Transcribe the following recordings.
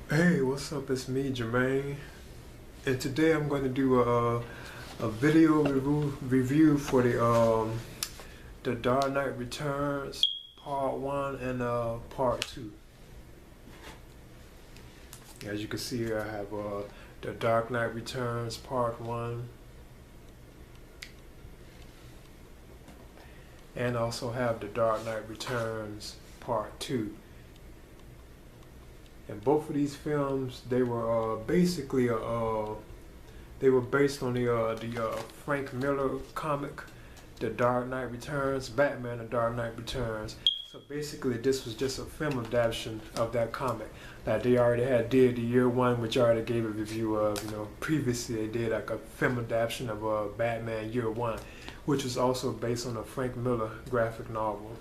Hey, what's up? It's me, Jermaine, and today I'm going to do a video review for the Dark Knight Returns Part One and Part Two. As you can see here, I have the Dark Knight Returns Part One, and also have the Dark Knight Returns Part Two. And both of these films, they were basically they were based on the Frank Miller comic, The Dark Knight Returns, Batman: The Dark Knight Returns. So basically, this was just a film adaptation of that comic that they already did the year one, which I already gave a review of. Previously they did like a film adaptation of Batman Year One, which was also based on a Frank Miller graphic novel.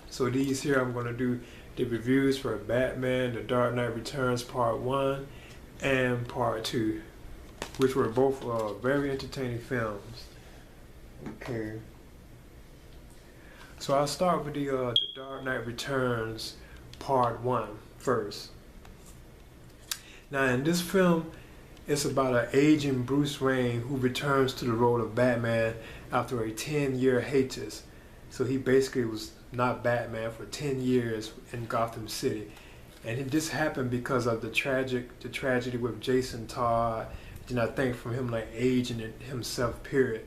So these here, I'm going to do the reviews for Batman: The Dark Knight Returns Part 1 and Part 2, which were both very entertaining films. Okay. So I'll start with the Dark Knight Returns Part 1 first. Now in this film, it's about an aging Bruce Wayne who returns to the role of Batman after a 10-year hiatus. So he basically was not Batman for 10 years in Gotham City. And this happened because of the tragedy with Jason Todd, and I think from him like aging himself, period.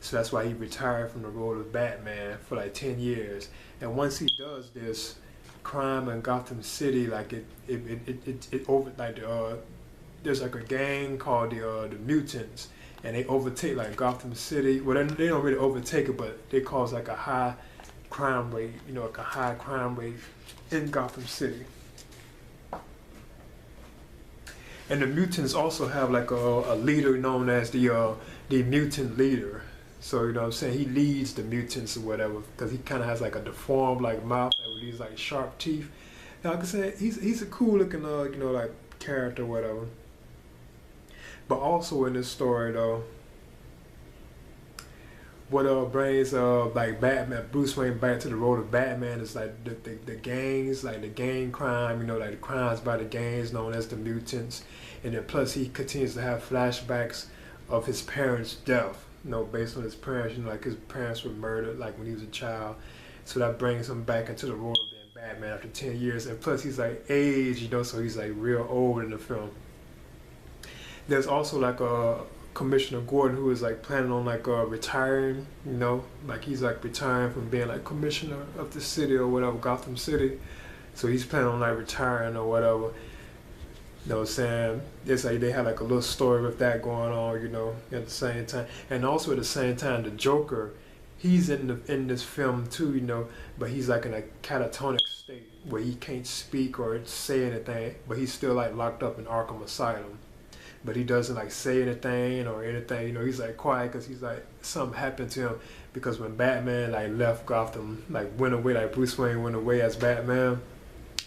So that's why he retired from the role of Batman for like 10 years. And once he does this, crime in Gotham City, like it over like there's like a gang called the Mutants, and they overtake like Gotham City. Well, they don't really overtake it, but they cause like a high crime rate, like a high crime rate in Gotham City. And the Mutants also have like a leader known as the Mutant Leader. So you know what I'm saying, he leads the mutants or whatever, because he kind of has like a deformed like mouth with these like sharp teeth. Now, like I said, he's a cool looking like character or whatever. But also in this story though, what brings like Batman, Bruce Wayne back to the role of Batman is like the gangs, like the gang crime, like the crimes by the gangs known as the Mutants. And then plus he continues to have flashbacks of his parents' death, based on his parents, like his parents were murdered like when he was a child. So that brings him back into the role of being Batman after 10 years. And plus he's like aged, so he's like real old in the film. There's also like Commissioner Gordon, who is like planning on like retiring, like he's like retiring from being like commissioner of the city or whatever, Gotham City. So he's planning on like retiring or whatever. You know what I'm saying? It's like they had like a little story with that going on, at the same time. And also at the same time, the Joker, he's in this film too, but he's like in a catatonic state where he can't speak or say anything, but he's still like locked up in Arkham Asylum. But he doesn't like say anything or anything, he's like quiet because he's like something happened to him, because when Batman like left Gotham, like went away, like Bruce Wayne went away as Batman,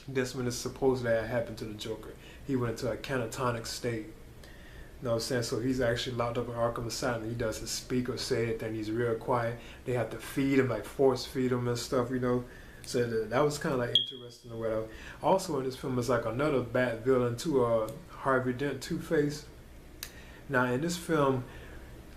that's when it's supposed to have happened to the Joker. He went into a catatonic state. You know what I'm saying? So he's actually locked up in Arkham Asylum. He doesn't speak or say anything. He's real quiet. They have to feed him, like force feed him and stuff, So that was kind of like interesting or whatever. Also in this film is like another bad villain too, Harvey Dent, Two-Face. Now in this film,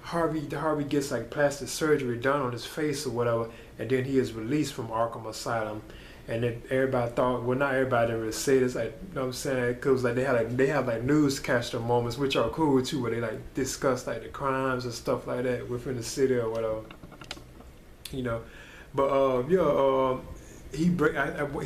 Harvey gets like plastic surgery done on his face or whatever, and then he is released from Arkham Asylum. And then everybody thought, well, not everybody didn't really say this, like, you know what I'm saying? Because like they have like newscaster moments, which are cool too, where they like discuss like the crimes and stuff like that within the city or whatever, But he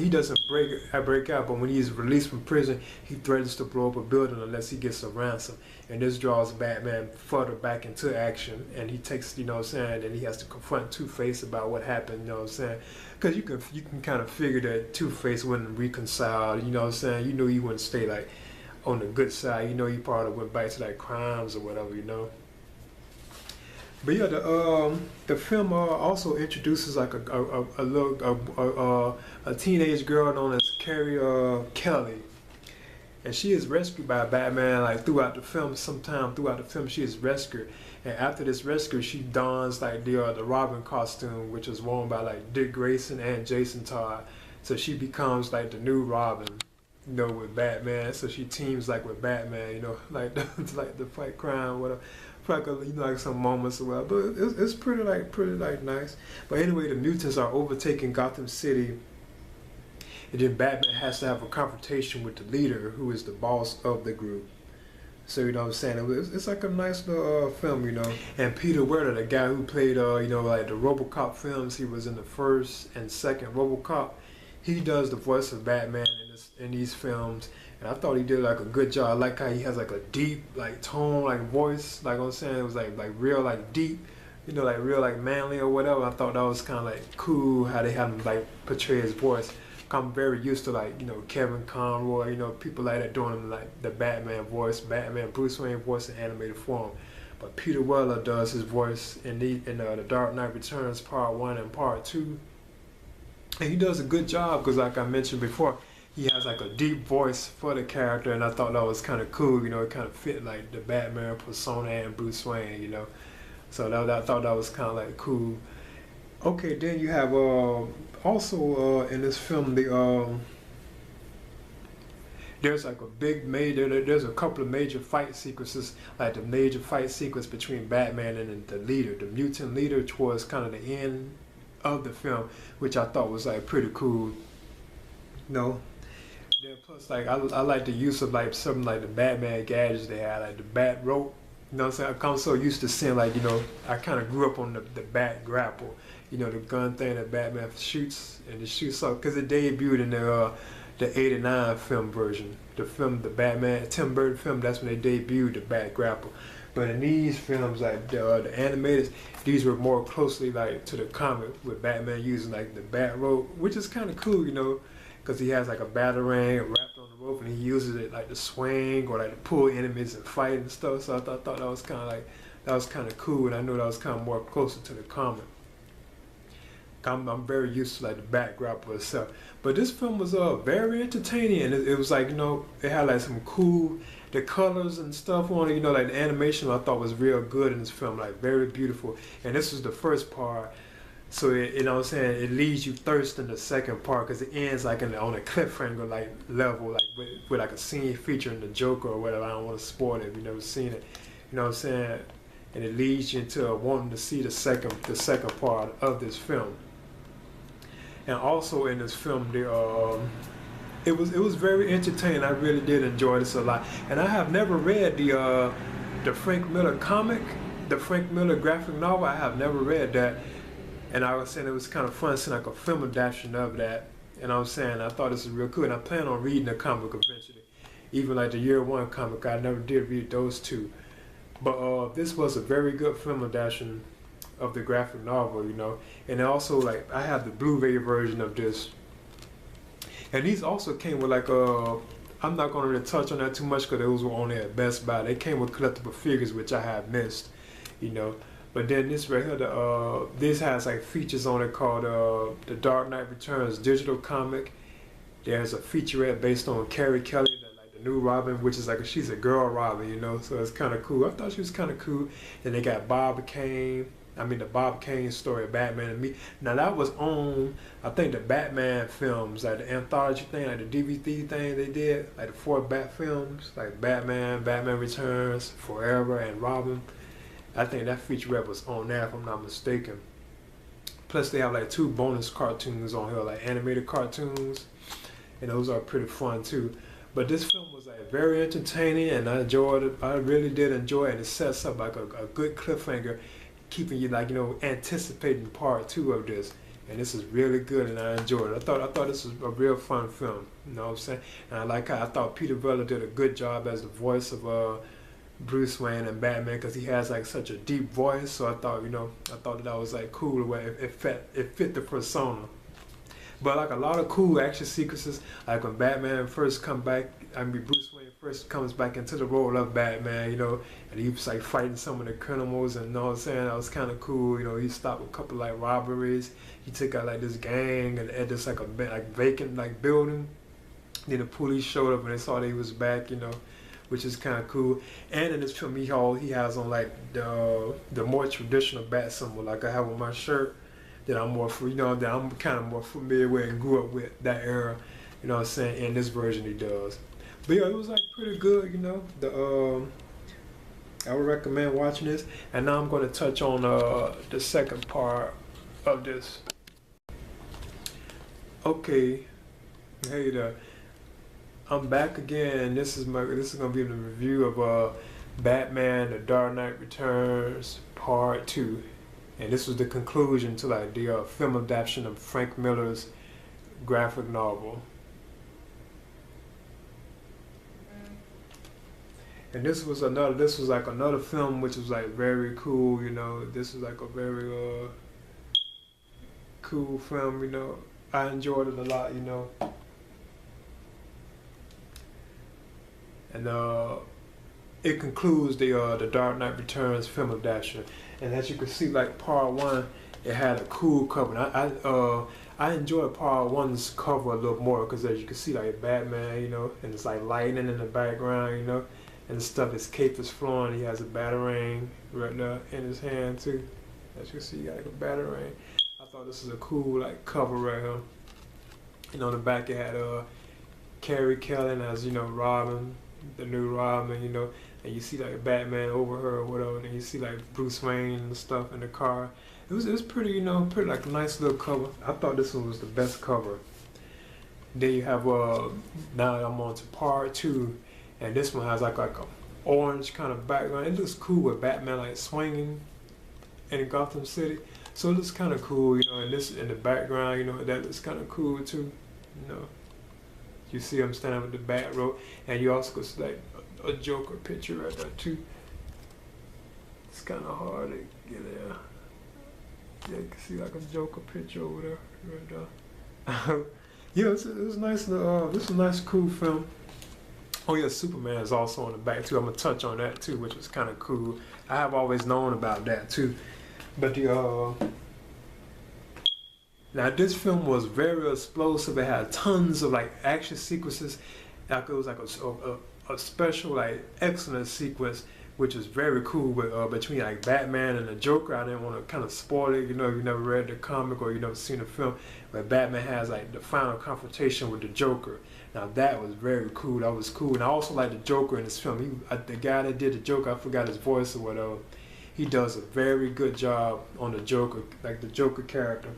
doesn't break out, but when he's released from prison, he threatens to blow up a building unless he gets a ransom. And this draws Batman further back into action, and he takes, and he has to confront Two-Face about what happened, because you can kind of figure that Two-Face wouldn't reconcile, he wouldn't stay like on the good side, he probably went back to like crimes or whatever, But yeah, the film also introduces like a teenage girl known as Carrie Kelly, and she is rescued by Batman like throughout the film. Sometime throughout the film, she is rescued, and after this rescue, she dons like the Robin costume, which was worn by like Dick Grayson and Jason Todd. So she becomes like the new Robin. you know, with Batman. So she teams like with Batman, you know, like like the fight crime, whatever. Like you know, like some moments or whatever. But it's pretty like nice. But anyway, the mutants are overtaking Gotham City, and then Batman has to have a confrontation with the leader, who is the boss of the group. So you know what I'm saying? It's like a nice little film, you know. And Peter Weller, the guy who played, you know, like the RoboCop films, he was in the first and second RoboCop. He does the voice of Batman in these films, and I thought he did like a good job. I like how he has like a deep like tone, like voice, like I'm saying, it was like real like deep, you know, like real like manly or whatever. I thought that was kind of like cool how they had him like portray his voice. I'm very used to like, you know, Kevin Conroy, you know, people like that doing like the Batman voice, Batman Bruce Wayne voice in animated form. But Peter Weller does his voice in the Dark Knight Returns Part 1 and Part 2. And he does a good job because like I mentioned before, he has like a deep voice for the character, and I thought that was kind of cool, you know, it kind of fit like the Batman persona and Bruce Wayne, you know. So I thought that was kind of like cool. Okay, then you have also in this film there's like a big major there's a couple of major fight sequences, like the major fight sequence between Batman and the leader, the mutant leader, towards kind of the end of the film, which I thought was like pretty cool. You know, then plus like I like the use of like something like the Batman gadgets they had, like the bat rope. You know what I'm saying? I'm so used to seeing like, you know, I kind of grew up on the bat grapple, you know, the gun thing that Batman shoots, and it shoots up because it debuted in the '89 film version, the Batman Tim Burton film. That's when they debuted the bat grapple. But in these films, like the animated, these were more closely like to the comic, with Batman using like the bat rope, which is kind of cool, you know, because he has like a batarang wrapped on the rope, and he uses it like to swing or like to pull enemies and fight and stuff. So I thought that was kind of cool, and I know that was kind of more closer to the comic. I'm very used to like the bat grapple itself, but this film was very entertaining, and it was like, you know, it had like some cool, the colors and stuff on it, you know, like the animation I thought was real good in this film, like very beautiful. And this was the first part, so it, you know what I'm saying, it leaves you thirsting the second part, because it ends like on a cliffhanger like level, like with like a scene featuring the Joker or whatever. I don't want to spoil it if you've never seen it, you know what I'm saying, and it leads you into wanting to see the second part of this film. And also in this film, it was very entertaining. I really did enjoy this a lot. And I have never read the Frank Miller comic, the Frank Miller graphic novel. I have never read that, and I was saying it was kind of fun seeing like a film adaptation of that. And I was saying I thought this was real cool, and I plan on reading the comic eventually. Even like the Year One comic, I never did read those two. But this was a very good film adaptation of the graphic novel, you know. And also, like, I have the Blu-ray version of this, and these also came with like I'm not going to really touch on that too much because those were only at Best Buy. They came with collectible figures, which I have missed, you know. But then this right here, this has like features on it called the Dark Knight Returns digital comic. There's a featurette based on Carrie Kelly, the new Robin, which is like she's a girl Robin, you know. So it's kind of cool. I thought she was kind of cool. And they got the Bob Kane story of Batman and Me. Now that was on, I think, the Batman films, like the anthology thing, like the DVD thing they did, like the 4 Bat films, like Batman, Batman Returns, Forever, and Robin. I think that featurette was on there, if I'm not mistaken. Plus they have like 2 bonus cartoons on here, like animated cartoons, and those are pretty fun too. But this film was like very entertaining, and I enjoyed it. I really did enjoy it. It sets up like a good cliffhanger, keeping you like, you know, anticipating part 2 of this. And this is really good, and I enjoyed it. I thought this was a real fun film. You know what I'm saying? And I like how I thought Peter Weller did a good job as the voice of Bruce Wayne and Batman, because he has like such a deep voice. So I thought, you know, that was like cool the way it fit the persona. But like a lot of cool action sequences, like when Batman first Bruce Wayne first comes back into the role of Batman, you know, and he was like fighting some of the criminals, and you know what I'm saying, that was kind of cool. You know, he stopped a couple like robberies. He took out like this gang and at this like vacant like building. Then the police showed up and they saw that he was back, you know, which is kind of cool. And in this film, he has on like the more traditional bat symbol, like I have on my shirt, that I'm kind of more familiar with and grew up with that era. You know what I'm saying? In this version he does. But yeah, it was like pretty good, you know. I would recommend watching this. And now I'm going to touch on the second part of this. Okay, hey there. I'm back again. This is gonna be the review of Batman: The Dark Knight Returns Part 2, and this was the conclusion to like the film adaptation of Frank Miller's graphic novel. And this was like another film which was like very cool, you know. This was like a very cool film, you know. I enjoyed it a lot, you know. And it concludes the Dark Knight Returns film adaptation. And as you can see, like part one, it had a cool cover. And I enjoyed part one's cover a little more because as you can see, like Batman, you know, and it's like lightning in the background, you know, and stuff. His cape is flowing. He has a batarang right there in his hand too. As you can see, he got like a batarang. I thought this was a cool like cover right here. You know, on the back it had Carrie Kelly as, you know, Robin, the new Robin, you know, and you see like Batman over her or whatever, and you see like Bruce Wayne and stuff in the car. It was pretty, you know, pretty like a nice little cover. I thought this one was the best cover. Then you have now I'm on to part two, and this one has like a orange kind of background. It looks cool with Batman like swinging in Gotham City. So it looks kind of cool, you know, and this in the background, you know, that looks kind of cool too, you know. You see him standing with the Bat rope, and you also can see like a Joker picture right there too. It's kind of hard to get there. Yeah, you can see like a Joker picture over there, right there. Yeah, it was nice. This is a nice, cool film. Oh yeah, Superman is also on the back too. I'm gonna touch on that too, which was kind of cool. I have always known about that too. But now this film was very explosive. It had tons of like action sequences. Like it was like a special like excellent sequence, which is very cool. With between like Batman and the Joker. I didn't want to kind of spoil it. You know, if you never read the comic or you never seen the film, where Batman has like the final confrontation with the Joker. Now that was very cool. That was cool. And I also like the Joker in this film. The guy that did the Joker, I forgot his voice or whatever. He does a very good job on the Joker, like the Joker character.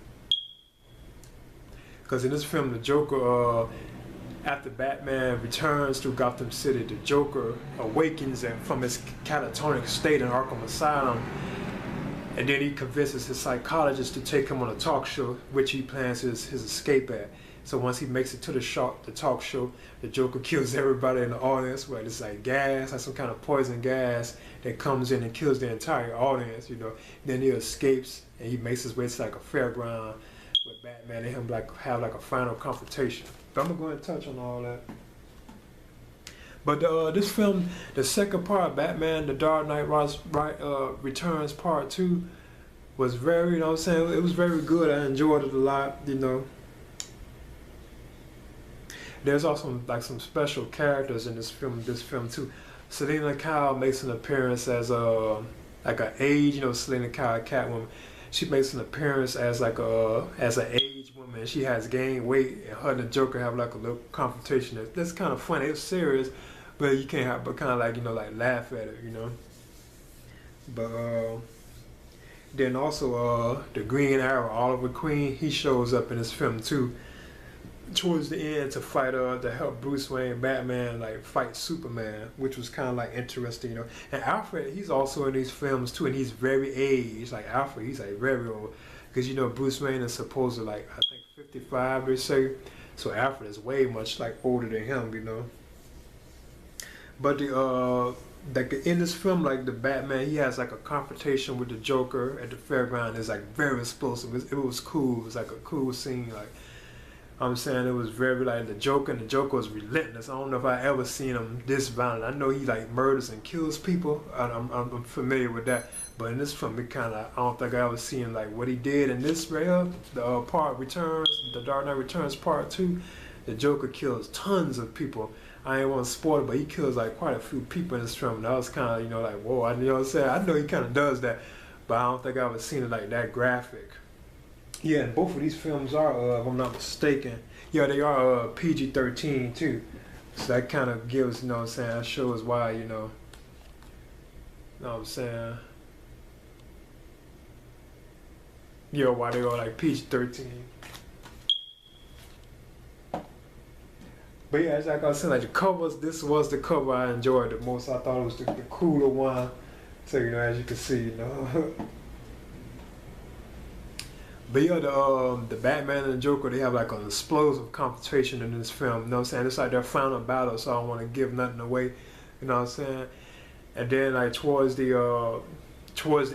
Because in this film, the Joker, after Batman returns to Gotham City, the Joker awakens from his catatonic state in Arkham Asylum, and then he convinces his psychologist to take him on a talk show, which he plans his escape at. So once he makes it to the talk show, the Joker kills everybody in the audience. Well, it's like gas, like some kind of poison gas that comes in and kills the entire audience, you know. Then he escapes and he makes his way to like a fairground with Batman and him like have like a final confrontation. But I'm gonna go ahead and touch on all that. But this film, the second part, Batman: The Dark Knight Returns Part 2, was very, you know what I'm saying, it was very good. I enjoyed it a lot, you know. There's also like some special characters in this film too. Selena Kyle makes an appearance as like an age, you know, Selena Kyle, Catwoman. She makes an appearance as like as an aged woman. She has gained weight, and her and the Joker have like a little confrontation. That's kind of funny. It's serious, but you can't help but kind of like, you know, like laugh at it, you know. But then also the Green Arrow, Oliver Queen, he shows up in this film too. Towards the end to fight to help Bruce Wayne, Batman, like fight Superman, which was kind of like interesting, you know. And Alfred, he's also in these films too, and he's very aged. Like Alfred, he's like very old, because you know Bruce Wayne is supposed to like I think 55 they say, so Alfred is way much like older than him, you know. But like in this film, like the Batman, he has like a confrontation with the Joker at the fairground. It's like very explosive. It was cool. It was like a cool scene, like. I'm saying it was very like the Joker was relentless. I don't know if I ever seen him this violent. I know he like murders and kills people. I'm familiar with that. But in this film, it kind of, I don't think I ever seen like what he did in this right here. The Dark Knight Returns Part 2. The Joker kills tons of people. I ain't want to spoil it, but he kills like quite a few people in this film. And I was kind of, you know, like, whoa, you know what I'm saying? I know he kind of does that, but I don't think I ever seen it like that graphic. Yeah, and both of these films are, if I'm not mistaken, yeah, they are PG-13 too. So that kind of gives, you know what I'm saying, that shows why, you know what I'm saying, why they are like PG-13. But yeah, it's like I was saying, like the covers, this was the cover I enjoyed the most. I thought it was the cooler one. So, as you can see. But yeah, the Batman and the Joker, they have like an explosive confrontation in this film. You know what I'm saying? It's like their final battle, so I don't want to give nothing away. You know what I'm saying? And then like towards the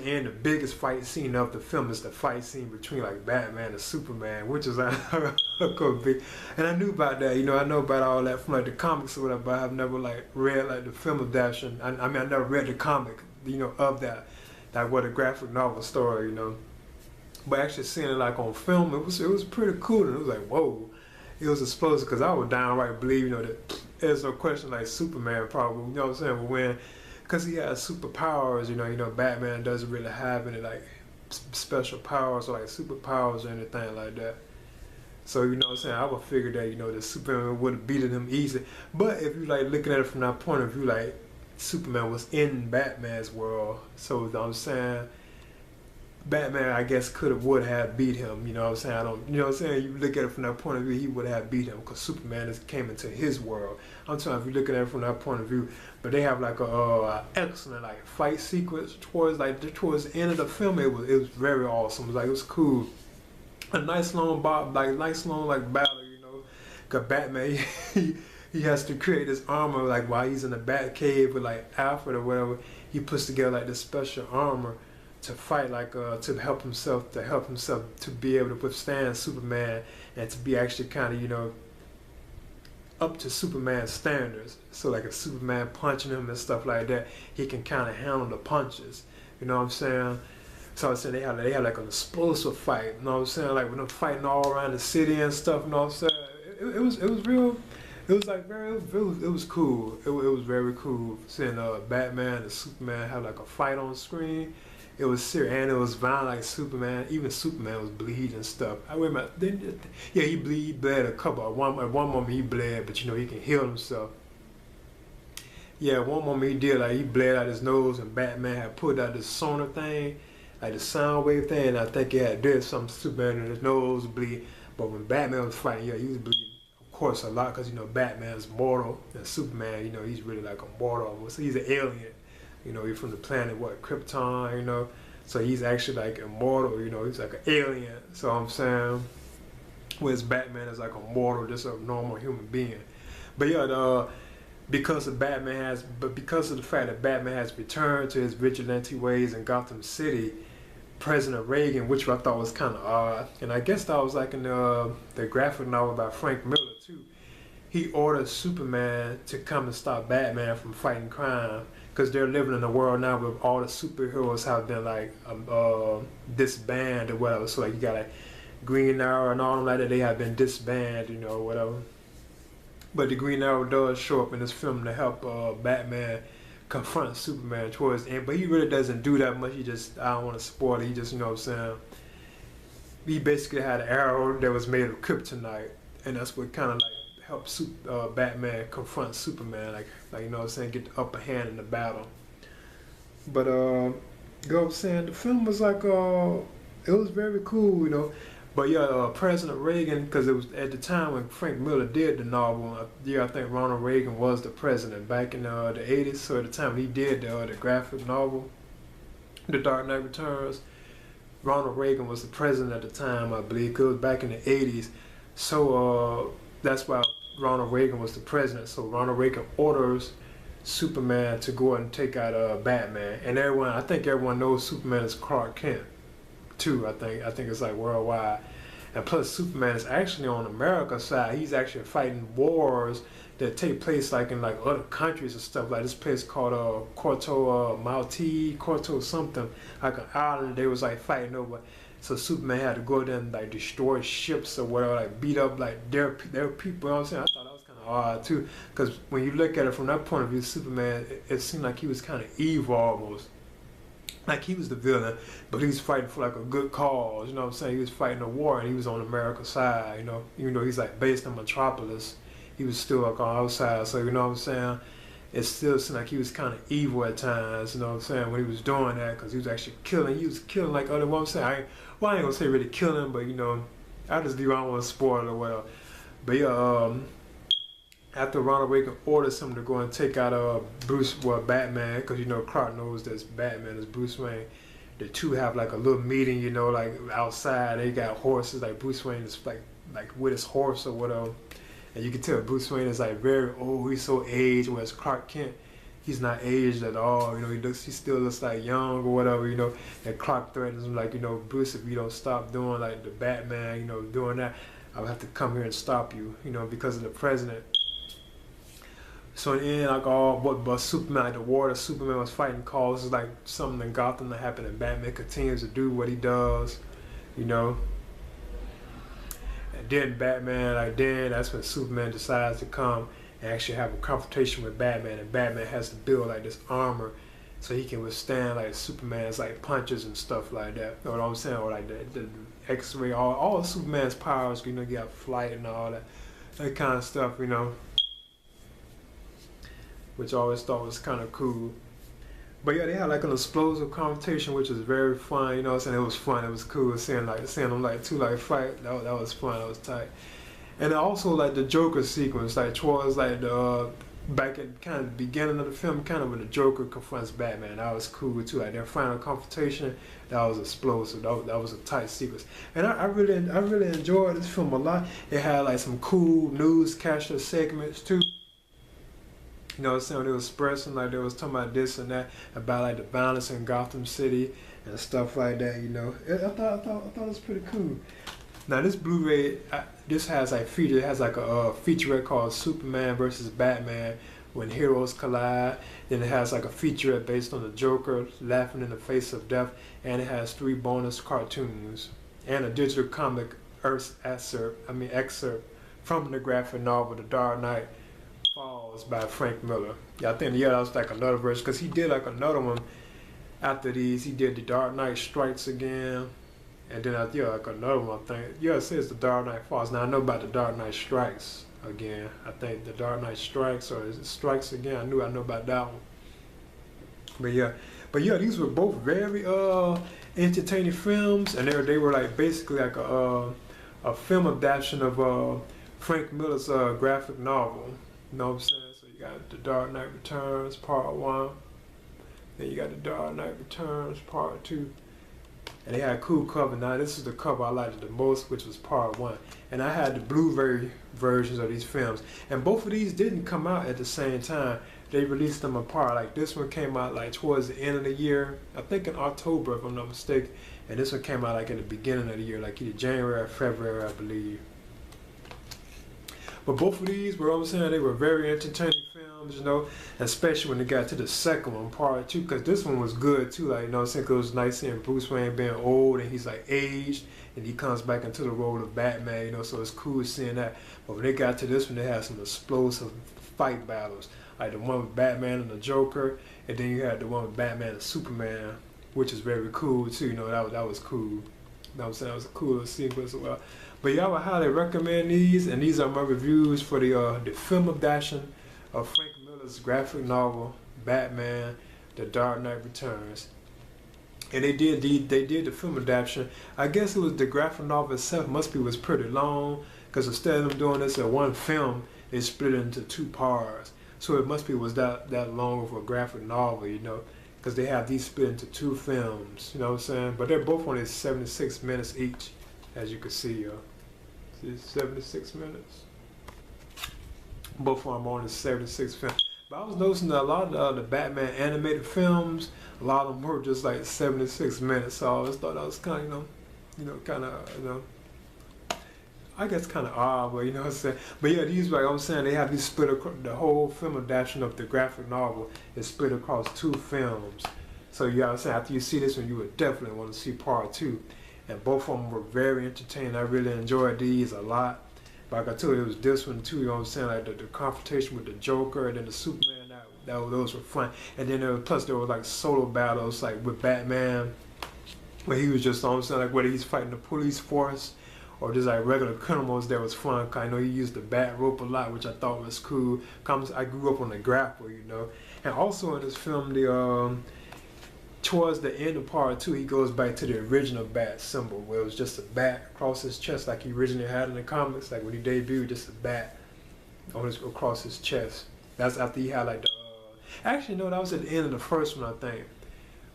end, the biggest fight scene of the film is the fight scene between like Batman and Superman, which is like could be. And I knew about that. I know about all that from like the comics or whatever. But I've never like read like the film adaptation. I mean, I never read the comic, of that, like what a graphic novel story, But actually seeing it like on film, it was pretty cool, and it was like, whoa, it was explosive, because I would downright believe, that there's no question like Superman probably, you know what I'm saying, would win, because he has superpowers, Batman doesn't really have any like special powers or like superpowers or anything like that. So you know what I'm saying, I would figure that that Superman would have beaten him easy. But if you like looking at it from that point of view, like Superman was in Batman's world, so you know what I'm saying, Batman, I guess, would have beat him. You know what I'm saying? You look at it from that point of view, he would have beat him because Superman came into his world. I'm talking if you're looking at it from that point of view. But they have like a excellent like fight sequence towards the end of the film. It was very awesome. It was cool. A nice long battle. Cause Batman he has to create this armor like while he's in the Batcave with like Alfred or whatever. He puts together like this special armor to fight to help himself to be able to withstand Superman and to be actually kind of up to Superman's standards. So like if Superman punching him and stuff like that, he can kind of handle the punches. You know what I'm saying? So I was saying they have like an explosive fight. You know what I'm saying? Like when they're fighting all around the city and stuff. You know what I'm saying? It was real. It was like it was cool. It was very cool seeing Batman and Superman have like a fight on screen. It was serious, and it was violent like Superman. Even Superman was bleeding and stuff. He bled a couple. At one moment he bled, but he can heal himself. Yeah, one moment he did, like he bled out his nose, and Batman had put out this sonar thing, like the sound wave thing, and I think he had did something to Superman in his nose bleed. But when Batman was fighting, he was bleeding, of course, a lot, because Batman's mortal, and Superman, he's really like a mortal. So he's an alien. He's from the planet, Krypton, so he's actually like immortal, he's like an alien. So I'm saying, whereas Batman is like a mortal, just a normal human being. But yeah, because of the fact that Batman has returned to his vigilante ways in Gotham City, President Reagan, which I thought was kind of odd, and I guess that was like in the graphic novel by Frank Miller too, he ordered Superman to come and stop Batman from fighting crime. Because they're living in a world now where all the superheroes have been like disbanded or whatever. So like you got like Green Arrow and all them like that, they have been disbanded, whatever. But the Green Arrow does show up in this film to help Batman confront Superman towards the end. But he really doesn't do that much. I don't want to spoil it. He just, you know what I'm saying, he basically had an arrow that was made of kryptonite, and that's what kind of like help Batman confront Superman, like you know what I'm saying, get the upper hand in the battle. But saying the film was like it was very cool, But yeah, President Reagan, because it was at the time when Frank Miller did the novel. I think Ronald Reagan was the president back in the 80s. So at the time he did the graphic novel, The Dark Knight Returns, Ronald Reagan was the president at the time, I believe, because it was back in the 80s. So that's why Ronald Reagan was the president. So Ronald Reagan orders Superman to go and take out Batman, and I think everyone knows Superman is Clark Kent too. I think it's like worldwide, and plus Superman is actually on America's side. He's actually fighting wars that take place like in like other countries and stuff, like this place called Corto Maltese, Corto something, like an island they was like fighting over. So Superman had to go there and like destroy ships or whatever, like beat up like their people. You know what I'm saying? I thought that was kind of odd too, because when you look at it from that point of view, Superman, it seemed like he was kind of evil almost. like he was the villain, but he was fighting for like a good cause. You know what I'm saying? He was fighting a war, and he was on America's side. You know, even though he's like based in Metropolis, he was still like on our side. So you know what I'm saying? It still seemed like he was kind of evil at times. You know what I'm saying? When he was doing that, because he was actually killing. He was killing like other. What I'm saying? I ain't gonna say really killing, but you know, I just do. I don't want to spoil it well. But yeah, after Ronald Reagan orders him to go and take out Batman, because you know Clark knows that Batman is Bruce Wayne. The two have like a little meeting, you know, like outside. They got horses. Like Bruce Wayne is like with his horse or whatever, and you can tell Bruce Wayne is like very old. He's so aged, whereas Clark Kent, he's not aged at all. You know, he still looks like young or whatever. You know, and Clark threatens him like, you know, Bruce, if you don't stop doing like the Batman, you know, doing that, I'll have to come here and stop you. You know, because of the president. So in the end, like but Superman, like the war that Superman was fighting causes like something in Gotham to happen, and Batman continues to do what he does, you know. And then that's when Superman decides to come and actually have a confrontation with Batman, and Batman has to build like this armor so he can withstand like Superman's like punches and stuff like that. You know what I'm saying? Or like the X-ray, all of Superman's powers, you know, you got flight and all that kind of stuff, you know. Which I always thought was kind of cool. But yeah, they had like an explosive confrontation, which was very fun. You know what I'm saying? It was fun. It was cool seeing them like two like fight. That was fun. That was tight. And also like the Joker sequence, like towards like the back at kind of the beginning of the film, kind of when the Joker confronts Batman. That was cool too. Like their final confrontation, that was explosive. That was a tight sequence. And I really enjoyed this film a lot. It had like some cool newscaster segments too. You know what I'm saying? They was expressing like they was talking about this and that, about like the violence in Gotham City and stuff like that. You know, I thought it was pretty cool. Now this Blu-ray, this has like it has like a featurette called Superman versus Batman When Heroes Collide. Then it has like a featurette based on the Joker laughing in the face of death, and it has 3 bonus cartoons and a digital comic excerpt from the graphic novel The Dark Knight Falls by Frank Miller. Yeah, I think that was like another version, because he did like another one after these. He did The Dark Knight Strikes Again, and then like another one. I think it says The Dark Knight Falls. Now I know about The Dark Knight Strikes Again. I think The Dark Knight Strikes, or is it Strikes Again? I know about that one. But yeah, these were both very entertaining films, and they were like basically like a film adaptation of Frank Miller's graphic novel. You know what I'm saying? So you got The Dark Knight Returns Part 1. Then you got The Dark Knight Returns Part 2. And they had a cool cover. Now this is the cover I liked the most, which was Part 1. And I had the Blu-ray versions of these films. And both of these didn't come out at the same time. They released them apart. Like this one came out like towards the end of the year. I think in October, if I'm not mistaken. And this one came out like in the beginning of the year, like either January or February, I believe. But both of these, what I'm saying, they were very entertaining films, you know, especially when they got to the second one, Part 2, because this one was good too, like, you know what I'm saying, 'cause it was nice seeing Bruce Wayne being old and he's like aged, and he comes back into the role of Batman, you know, so it's cool seeing that. But when they got to this one, they had some explosive fight battles, like the one with Batman and the Joker, and then you had the one with Batman and Superman, which is very cool too, you know, that was cool. You know what I'm saying? That was a cool sequence as well. But yeah, I would highly recommend these, and these are my reviews for the film adaptation of Frank Miller's graphic novel, Batman, The Dark Knight Returns. And they did the film adaptation. I guess it was the graphic novel itself was pretty long, because instead of them doing this in one film, they split it into 2 parts. So it was that long of a graphic novel, you know, because they have these split into 2 films, you know what I'm saying? But they're both only 76 minutes each, as you can see, it's 76 minutes. Both of them are only 76 films. But I was noticing that a lot of the Batman animated films, a lot of them were just like 76 minutes. So I always thought that was kind of, I guess kind of odd, but you know what I'm saying. But yeah, these, like I'm saying, they have these split across the whole film adaptation of the graphic novel is split across 2 films. So you know what I'm saying, after you see this one, you would definitely want to see Part 2. And both of them were very entertaining. I really enjoyed these a lot. But like I told you, it was this one too, you know what I'm saying? Like the confrontation with the Joker and then the Superman, that Those were fun. And then plus there were like solo battles like with Batman, where he was just, like whether he's fighting the police force or just like regular criminals. That was fun. 'Cause I know he used the bat rope a lot, which I thought was cool. I grew up on the grapple, you know. And also in this film, towards the end of part 2, he goes back to the original bat symbol, where it was just a bat across his chest, like he originally had in the comics. Like when he debuted, just a bat across his chest. That's after he had like the. Actually, no, that was at the end of the first one, I think,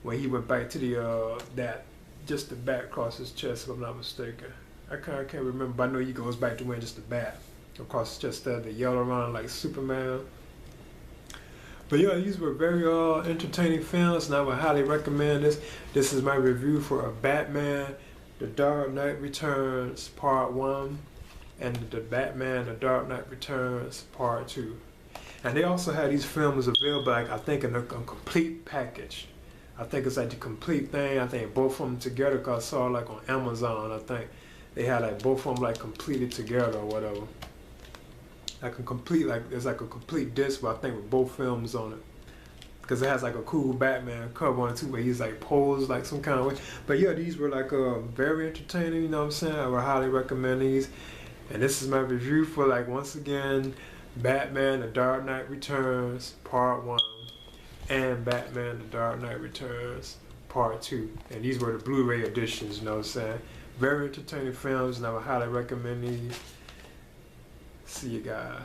when he went back to that just the bat across his chest, if I'm not mistaken. I can't remember, but I know he goes back to wearing just the bat across his chest, the yellow around like Superman. But yeah, these were very entertaining films, and I would highly recommend this. This is my review for Batman, The Dark Knight Returns Part 1, and the Batman, The Dark Knight Returns Part 2. And they also had these films available, like, I think in a complete package. I think it's like the complete thing. I think both of them together, because I saw like on Amazon, I think they had like both of them like completed together or whatever. Like a complete, like there's like a complete disc, but I think with both films on it. Because it has like a cool Batman cover on it too, where he's like posed like some kind of way. But yeah, these were like very entertaining, you know what I'm saying? I would highly recommend these. And this is my review for, like, once again, Batman, The Dark Knight Returns Part 1 and Batman, The Dark Knight Returns Part 2. And these were the Blu-ray editions, you know what I'm saying? Very entertaining films, and I would highly recommend these. See you guys.